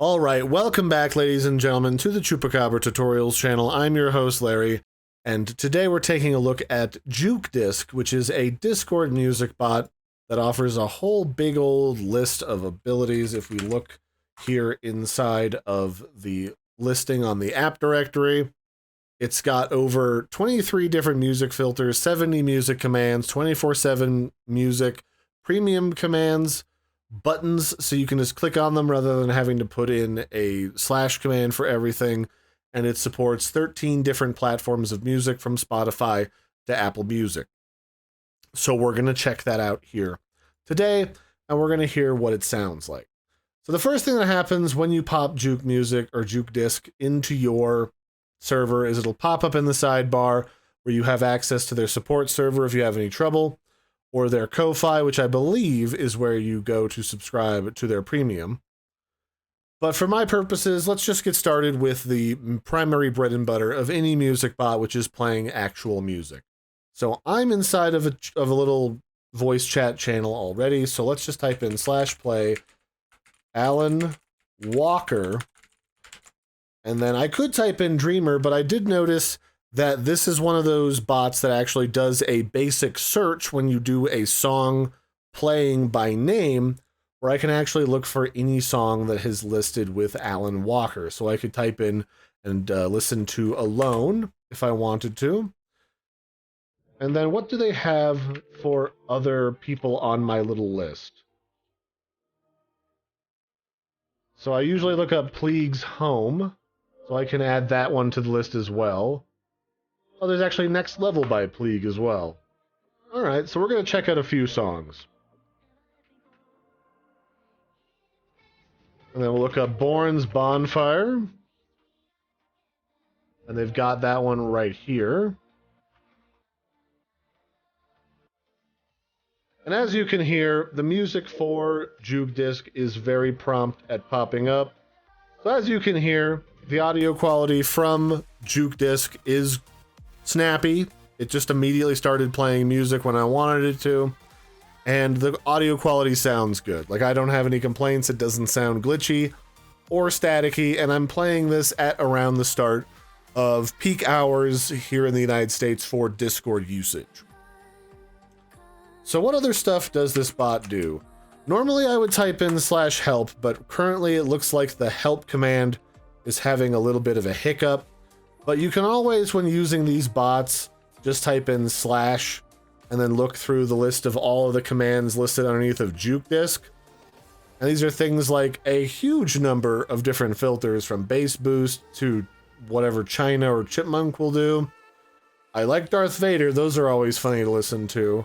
Alright, welcome back ladies and gentlemen to the Chupacabra Tutorials channel. I'm your host Larry, and today we're taking a look at JukeDisc, which is a Discord music bot that offers a whole big old list of abilities. If we look here inside of the listing on the app directory, it's got over 23 different music filters, 70 music commands, 24/7 music, premium commands, buttons so you can just click on them rather than having to put in a slash command for everything, and it supports 13 different platforms of music from Spotify to Apple Music. So we're going to check that out here today, and we're going to hear what it sounds like. So the first thing that happens when you pop Juke Music or JukeDisc into your server is it'll pop up in the sidebar where you have access to their support server if you have any trouble, or their Ko-Fi, which I believe is where you go to subscribe to their premium. But for my purposes, let's just get started with the primary bread and butter of any music bot, which is playing actual music. So I'm inside of a little voice chat channel already, so let's just type in /play Alan Walker, and then I could type in Dreamer, but I did notice that this is one of those bots that actually does a basic search when you do a song playing by name, where I can actually look for any song that is listed with Alan Walker. So I could type in and listen to Alone if I wanted to. And then what do they have for other people on my little list? So I usually look up Pleague's Home, so I can add that one to the list as well. Oh, there's actually Next Level by Pleague as well. Alright, so we're going to check out a few songs. And then we'll look up Bourne's Bonfire. And they've got that one right here. And as you can hear, the music for JukeDisc is very prompt at popping up. So as you can hear, the audio quality from JukeDisc is snappy. It just immediately started playing music when I wanted it to, and the audio quality sounds good. Like, I don't have any complaints. It doesn't sound glitchy or staticky, and I'm playing this at around the start of peak hours here in the United States for Discord usage. So what other stuff does this bot do? Normally I would type in /help, but currently it looks like the help command is having a little bit of a hiccup. But you can always, when using these bots, just type in / and then look through the list of all of the commands listed underneath of JukeDisc. And these are things like a huge number of different filters, from bass boost to whatever China or Chipmunk will do. I like Darth Vader, those are always funny to listen to.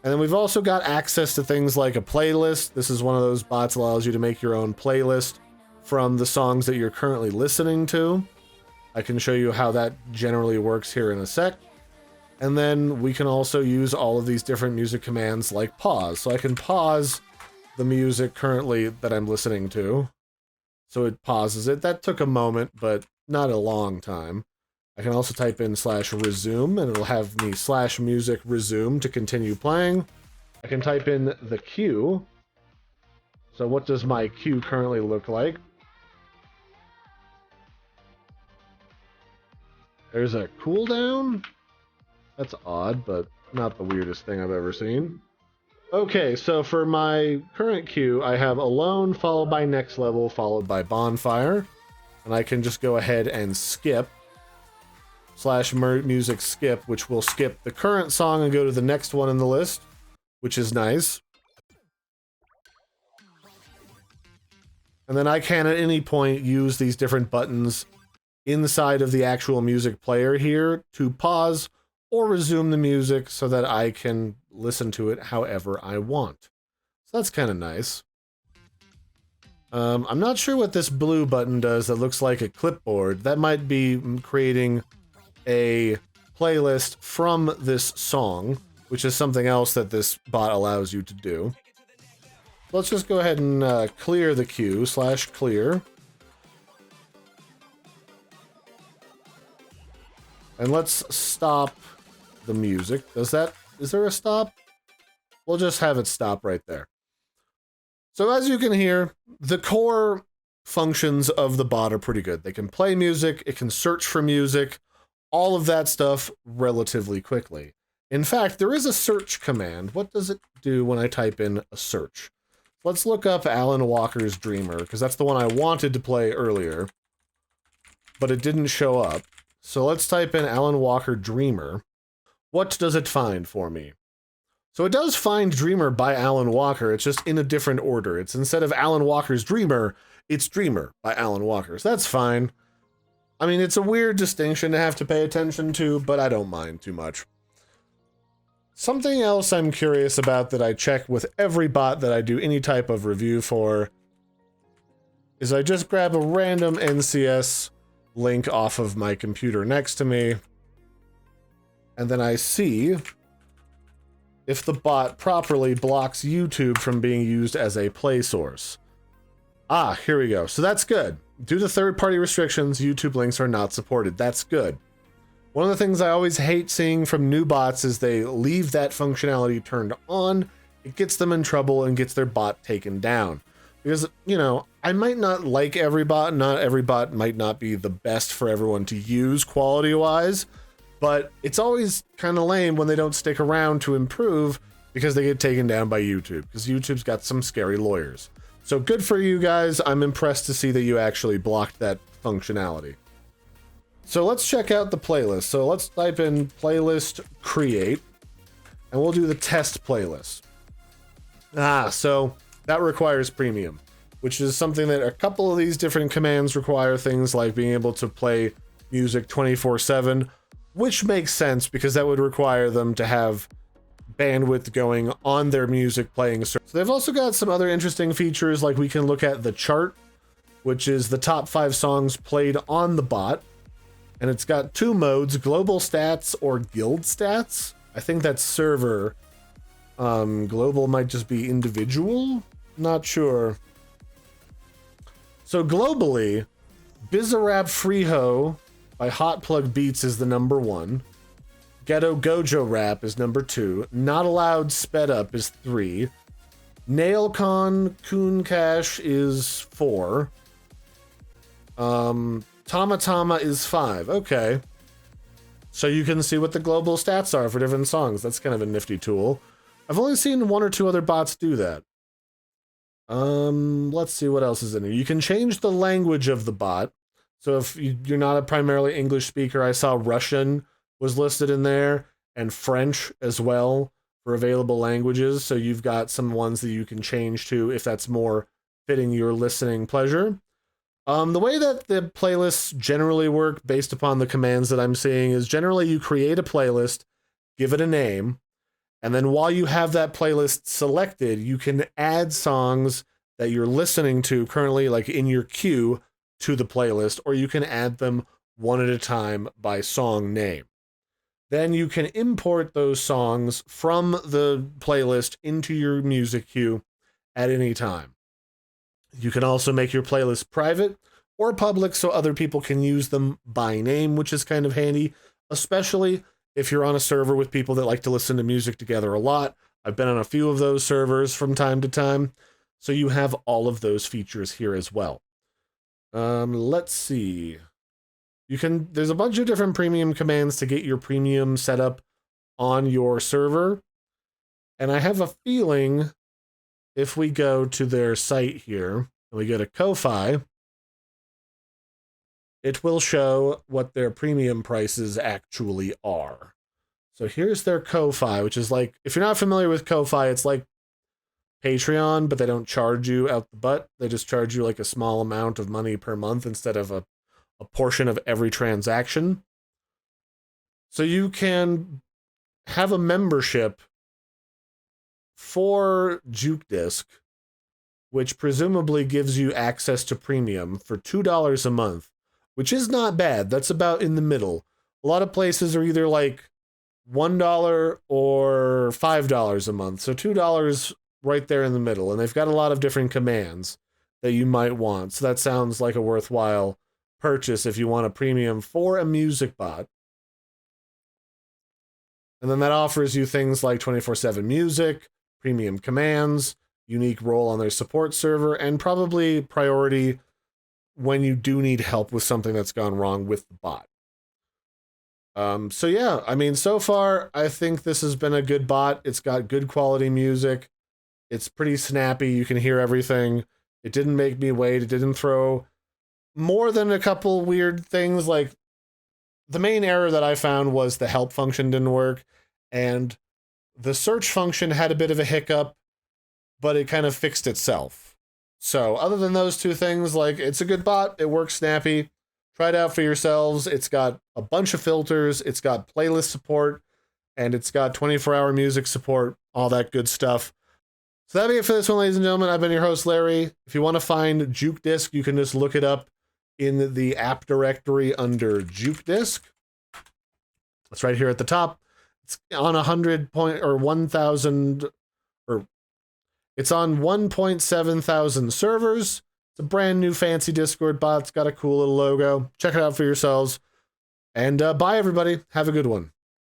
And then we've also got access to things like a playlist. This is one of those bots that allows you to make your own playlist from the songs that you're currently listening to. I can show you how that generally works here in a sec. And then we can also use all of these different music commands like pause. So I can pause the music currently that I'm listening to. So it pauses it. That took a moment, but not a long time. I can also type in /resume, and it'll have me /music resume to continue playing. I can type in the queue. So what does my queue currently look like? There's a cooldown? That's odd, but not the weirdest thing I've ever seen. Okay, so for my current queue, I have Alone, followed by Next Level, followed by Bonfire. And I can just go ahead and skip. /music skip, which will skip the current song and go to the next one in the list, which is nice. And then I can at any point use these different buttons inside of the actual music player here to pause or resume the music so that I can listen to it however I want. So that's kind of nice. I'm not sure what this blue button does that looks like a clipboard. That might be creating a playlist from this song, which is something else that this bot allows you to do. Let's just go ahead and clear the queue, /clear. And let's stop the music. Is there a stop? We'll just have it stop right there. So as you can hear, the core functions of the bot are pretty good. They can play music, it can search for music, all of that stuff relatively quickly. In fact, there is a search command. What does it do when I type in a search? Let's look up Alan Walker's Dreamer, because that's the one I wanted to play earlier, but it didn't show up. So let's type in Alan Walker Dreamer. What does it find for me? So it does find Dreamer by Alan Walker, it's just in a different order. It's instead of Alan Walker's Dreamer, it's Dreamer by Alan Walker. So that's fine. I mean, it's a weird distinction to have to pay attention to, but I don't mind too much. Something else I'm curious about that I check with every bot that I do any type of review for is I just grab a random NCS link off of my computer next to me, and then I see if the bot properly blocks YouTube from being used as a play source. Ah, here we go. So that's good. Due to third-party restrictions, YouTube links are not supported. That's good. One of the things I always hate seeing from new bots is they leave that functionality turned on. It gets them in trouble and gets their bot taken down. Because, you know, I might not like every bot. Not every bot might not be the best for everyone to use quality-wise. But it's always kind of lame when they don't stick around to improve because they get taken down by YouTube. Because YouTube's got some scary lawyers. So good for you guys. I'm impressed to see that you actually blocked that functionality. So let's check out the playlist. So let's type in playlist create, and we'll do the test playlist. So that requires premium, which is something that a couple of these different commands require, things like being able to play music 24/7, which makes sense because that would require them to have bandwidth going on their music playing. So they've also got some other interesting features, like we can look at the chart, which is the top 5 songs played on the bot. And it's got 2 modes, global stats or guild stats. I think that's server. Global might just be individual. Not sure. So globally, Bizarrap Freeho by Hot Plug Beats is the #1. Ghetto Gojo Rap is #2. Not Allowed Sped Up is 3. Nailcon Coon Cash is 4. Tama Tama is 5. Okay. So you can see what the global stats are for different songs. That's kind of a nifty tool. I've only seen 1 or 2 other bots do that. Let's see what else is in here. You can change the language of the bot. So if you're not a primarily English speaker, I saw Russian was listed in there, and French as well for available languages. So you've got some ones that you can change to if that's more fitting your listening pleasure. The way that the playlists generally work based upon the commands that I'm seeing is generally you create a playlist, give it a name, and then while you have that playlist selected, you can add songs that you're listening to currently, like in your queue, to the playlist, or you can add them one at a time by song name. Then you can import those songs from the playlist into your music queue at any time. You can also make your playlist private or public so other people can use them by name, which is kind of handy, especially if you're on a server with people that like to listen to music together a lot. I've been on a few of those servers from time to time, so you have all of those features here as well. Let's see. There's a bunch of different premium commands to get your premium set up on your server, and I have a feeling if we go to their site here, and we go to Ko-Fi, it will show what their premium prices actually are. So here's their Ko-Fi, which is like, if you're not familiar with Ko-Fi, it's like Patreon, but they don't charge you out the butt. They just charge you like a small amount of money per month instead of a portion of every transaction. So you can have a membership for JukeDisc, which presumably gives you access to premium for $2 a month, which is not bad. That's about in the middle. A lot of places are either like $1 or $5 a month. So $2 right there in the middle. And they've got a lot of different commands that you might want. So that sounds like a worthwhile purchase if you want a premium for a music bot. And then that offers you things like 24/7 music, premium commands, unique role on their support server, and probably priority when you do need help with something that's gone wrong with the bot. So yeah, I mean, so far, I think this has been a good bot. It's got good quality music. It's pretty snappy. You can hear everything. It didn't make me wait. It didn't throw more than a couple weird things. Like, the main error that I found was the help function didn't work, and the search function had a bit of a hiccup, but it kind of fixed itself. So other than those two things, like, it's a good bot. It works snappy. Try it out for yourselves. It's got a bunch of filters. It's got playlist support, and it's got 24-hour music support, all that good stuff. So that'll be it for this one, ladies and gentlemen. I've been your host, Larry. If you want to find JukeDisc, you can just look it up in the app directory under JukeDisc. It's right here at the top. It's on 1,000, or it's on 1.7 thousand servers. It's a brand new fancy Discord bot. It's got a cool little logo. Check it out for yourselves. And bye, everybody. Have a good one.